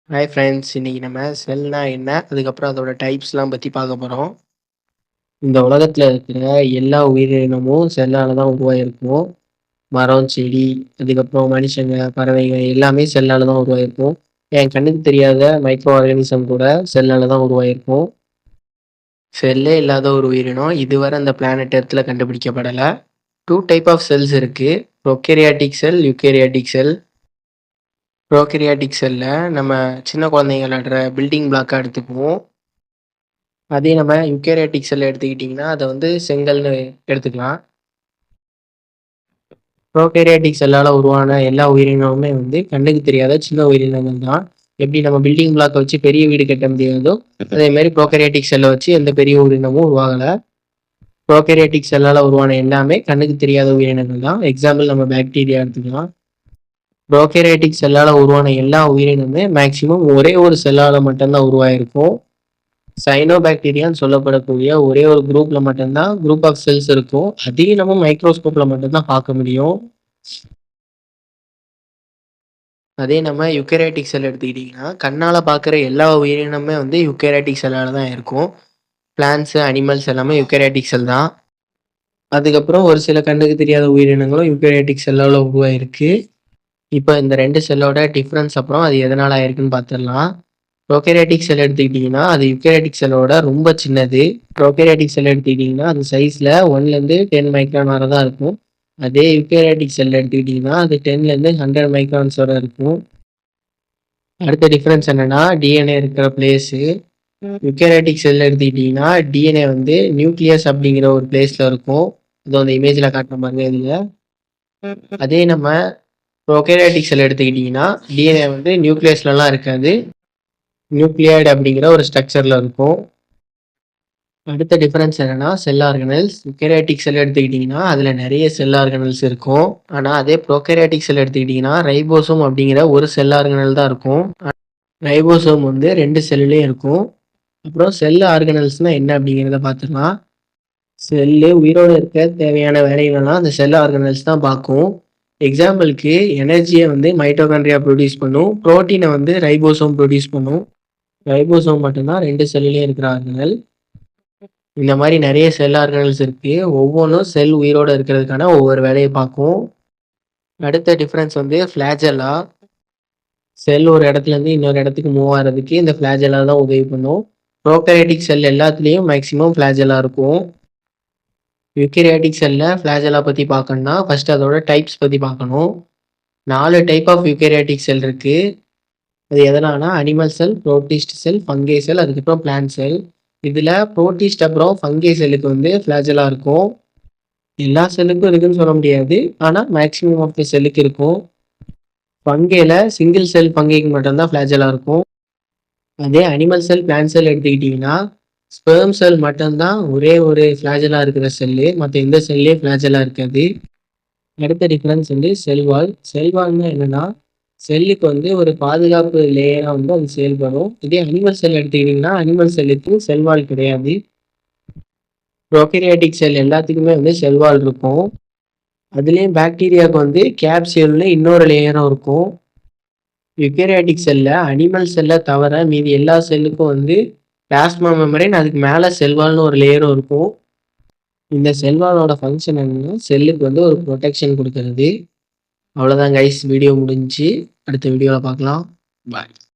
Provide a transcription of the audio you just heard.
Hi friends, இன்னைக்கு நம்ம செல்னா என்ன, அதுக்கப்புறம் அதோட டைப்ஸ்லாம் பற்றி பார்க்க போகிறோம். இந்த உலகத்தில் இருக்கிற எல்லா உயிரினமும் செல்லால தான் உருவாயிருக்கும். மரம், செடி, அதுக்கப்புறம் மனுஷங்க, பறவைகள் எல்லாமே செல்லால தான் உருவாயிருக்கும். என் கண்ணுக்கு தெரியாத மைக்ரோ ஆர்கானிசம் கூட செல்லால தான் உருவாயிருக்கும். செல்லே இல்லாத ஒரு உயிரினம் இதுவரை அந்த பிளானட் எர்த்தில் கண்டுபிடிக்கப்படலை. 2 டைப் ஆஃப் செல்ஸ் இருக்குது. ப்ரோகேரியாட்டிக் செல், யூகேரியாட்டிக் செல். ப்ரோகேரியாட்டிக் செல்லில் நம்ம சின்ன குழந்தைங்க விளையாடுற பில்டிங் பிளாக்காக எடுத்துக்குவோம். அதே நம்ம யூகேரியாட்டிக் செல் எடுத்துக்கிட்டிங்கன்னா, அத வந்து செங்கல்னு எடுத்துக்கலாம். ப்ரோகேரியாட்டிக் செல்லால உருவான எல்லா உயிரினமுமே வந்து கண்ணுக்கு தெரியாத சின்ன உயிரினங்கள் தான். எப்படி நம்ம பில்டிங் பிளாக்க வச்சு பெரிய வீடு கட்ட முடியாதோ, அதே மாரி ப்ரோகேரியாட்டிக் செல்ல வச்சு எந்த பெரிய உயிரினமும் உருவாகல. ப்ரோகேரியாட்டிக் செல்லால உருவான எல்லாமே கண்ணுக்கு தெரியாத உயிரினங்கள் தான். எக்ஸாம்பிள் நம்ம பாக்டீரியா எடுத்துக்கலாம். ப்ரோகேரியாட்டிக் செல்லால உருவான எல்லா உயிரினமுமே மேக்ஸிமம் ஒரே ஒரு செல்லால மட்டும் தான் உருவாயிருக்கும். சைனோபாக்டீரியான்னு சொல்லப்படக்கூடிய ஒரே ஒரு குரூப்ல மட்டும்தான் குரூப் ஆஃப் செல்ஸ் இருக்கும். அதையும் நம்ம மைக்ரோஸ்கோப்ல மட்டும்தான் பார்க்க முடியும். அதே நம்ம யுகேரியாட்டிக் செல் எடுத்துக்கிட்டிங்கன்னா, கண்ணால பார்க்குற எல்லா உயிரினமுமே வந்து யுகேரியாட்டிக் செல்லால தான் இருக்கும். பிளான்ட்ஸ், அனிமல்ஸ் எல்லாமே யுகேரியாட்டிக் செல் தான். அதுக்கப்புறம் ஒரு சில கண்ணுக்கு தெரியாத உயிரினங்களும் யுகேரியாட்டிக் செல்லால உருவாயிருக்கு. இப்போ இந்த 2 செல்லோட டிஃபரன்ஸ் அப்புறம் அது எதனால ஆயிருக்குன்னு பார்த்துடலாம். ப்ரோகேரியாட்டிக் செல் எடுத்துக்கிட்டிங்கன்னா, அது யுகேரியாட்டிக் செல்லோட ரொம்ப சின்னது. ப்ரோகேரியாட்டிக் செல் எடுத்துக்கிட்டிங்கன்னா, அது சைஸில் 1லேருந்து 10 மைக்ரான் வரை தான் இருக்கும். அதே யுகேரியாட்டிக் செல் எடுத்துக்கிட்டிங்கன்னா, அது 10லேருந்து 100 மைக்ரான்ஸ் வரை இருக்கும். அடுத்த டிஃப்ரென்ஸ் என்னன்னா, டிஎன்ஏ இருக்கிற பிளேஸு. யுகேரியாட்டிக் செல் எடுத்துக்கிட்டிங்கன்னா, டிஎன்ஏ வந்து நியூக்ளியஸ் அப்படிங்கிற ஒரு பிளேஸில் இருக்கும். அது அந்த இமேஜில் காட்டுற பாருங்க இதில். அதே நம்ம ப்ரோகேரியாட்டிக் செல் எடுத்துக்கிட்டிங்கன்னா, டிஎன்ஏ வந்து நியூக்ளியஸ்லலாம் இருக்காது. நியூக்ளியாய்டு அப்படிங்கிற ஒரு ஸ்ட்ரக்சரில் இருக்கும். அடுத்த டிஃபரன்ஸ் என்னன்னா செல் ஆர்கனல்ஸ். யுகேரியாட்டிக் செல் எடுத்துக்கிட்டிங்கன்னா அதில் நிறைய செல் ஆர்கனல்ஸ் இருக்கும். ஆனால் அதே ப்ரோகேரியாட்டிக் செல் எடுத்துக்கிட்டிங்கன்னா ரைபோசோம் அப்படிங்கிற ஒரு செல் ஆர்கனல் தான் இருக்கும். ரைபோசோம் வந்து 2 செல்லுலேயும் இருக்கும். அப்புறம் செல் ஆர்கனல்ஸ்னால் என்ன அப்படிங்கிறத பார்த்துக்கலாம். செல்லு உயிரோடு இருக்க தேவையான வேலைகளெல்லாம் அந்த செல் ஆர்கனல்ஸ் தான் பார்க்கும். எக்ஸாம்பிளுக்கு எனர்ஜியை வந்து மைட்டோகாண்ட்ரியா ப்ரொடியூஸ் பண்ணும். புரோட்டீனை வந்து ரைபோசோம் ப்ரொடியூஸ் பண்ணும். ரைபோசோம் மட்டும்தான் 2 செல்லுலேயும் இருக்கிற ஆர்கனல். இந்த மாதிரி நிறைய செல் ஆர்கனல்ஸ் இருக்கு. ஒவ்வொன்றும் செல் உயிரோட இருக்கிறதுக்கான ஒவ்வொரு வேலையை பார்க்கும். அடுத்த டிஃபரன்ஸ் வந்து ஃபிளாஜெல்லா. செல் ஒரு இடத்துல இருந்து இன்னொரு இடத்துக்கு மூவ் ஆகிறதுக்கு இந்த ஃபிளாஜெல்லா தான் உதவி பண்ணும். ப்ரோகேரியாட்டிக் செல் எல்லாத்துலேயும் மேக்ஸிமம் ஃபிளாஜெல்லா இருக்கும். யூகேரியாட்டிக் செல்லில் ஃபிளாஜெல்லா பற்றி பார்க்கணும்னா ஃபர்ஸ்ட் அதோட டைப்ஸ் பற்றி பார்க்கணும். 4 டைப் ஆஃப் யூகேரியாட்டிக் செல் இருக்கு. அது எதனாலனா அனிமல் செல், புரோட்டிஸ்ட் செல், ஃபங்கை செல், அதுக்கப்புறம் பிளான்ட் செல். இதில் புரோட்டிஸ்ட் அப்புறம் ஃபங்கை செல்லுக்கு வந்து ஃபிளாஜெல்லா இருக்கும். எல்லா செல்லுக்கும் இருக்குன்னு சொல்ல முடியாது, ஆனால் மேக்ஸிமம் ஆஃப் த செல்லுக்கு இருக்கும். ஃபங்கையில் சிங்கிள் செல் ஃபங்கைக்கு மட்டும்தான் ஃபிளாஜெல்லா இருக்கும். அதே அனிமல் செல், பிளான்ட் செல் எடுத்துக்கிட்டிங்கன்னா ஸ்பெர்ம் செல் மட்டும்தான் ஒரே ஒரு ஃபிளாஜெல்லா இருக்கிற செல்லு. மற்ற எந்த செல்லையும் ஃபிளாஜெல்லா இருக்காது. அடுத்த டிஃபரன்ஸ் வந்து செல்வால். செல்வால்னா என்னன்னா செல்லுக்கு வந்து ஒரு பாதுகாப்பு லேயராக வந்து அது செயல்படும். இதே அனிமல் செல் எடுத்துக்கிட்டிங்கன்னா அனிமல் செல்லுக்கு செல்வால் கிடையாது. ப்ரோகேரியாட்டிக் செல் எல்லாத்துக்குமே வந்து செல்வால் இருக்கும். அதுலேயும் பாக்டீரியாவுக்கு வந்து கேப்சியூல்னு இன்னொரு லேயரும் இருக்கும். யுகேரியாட்டிக் செல்ல அனிமல் செல்லை தவிர மீதி எல்லா செல்லுக்கும் வந்து பிளாஸ்மா மெம்பரேன், அதுக்கு மேலே செல்வால்னு ஒரு லேயரும் இருக்கும். இந்த செல்வாலோட ஃபங்க்ஷன் என்னன்னா செல்லுக்கு வந்து ஒரு ப்ரொடெக்ஷன் கொடுக்கறது. அவ்வளோதான் கைஸ், வீடியோ முடிஞ்சு. அடுத்த வீடியோவில் பார்க்கலாம். பாய்.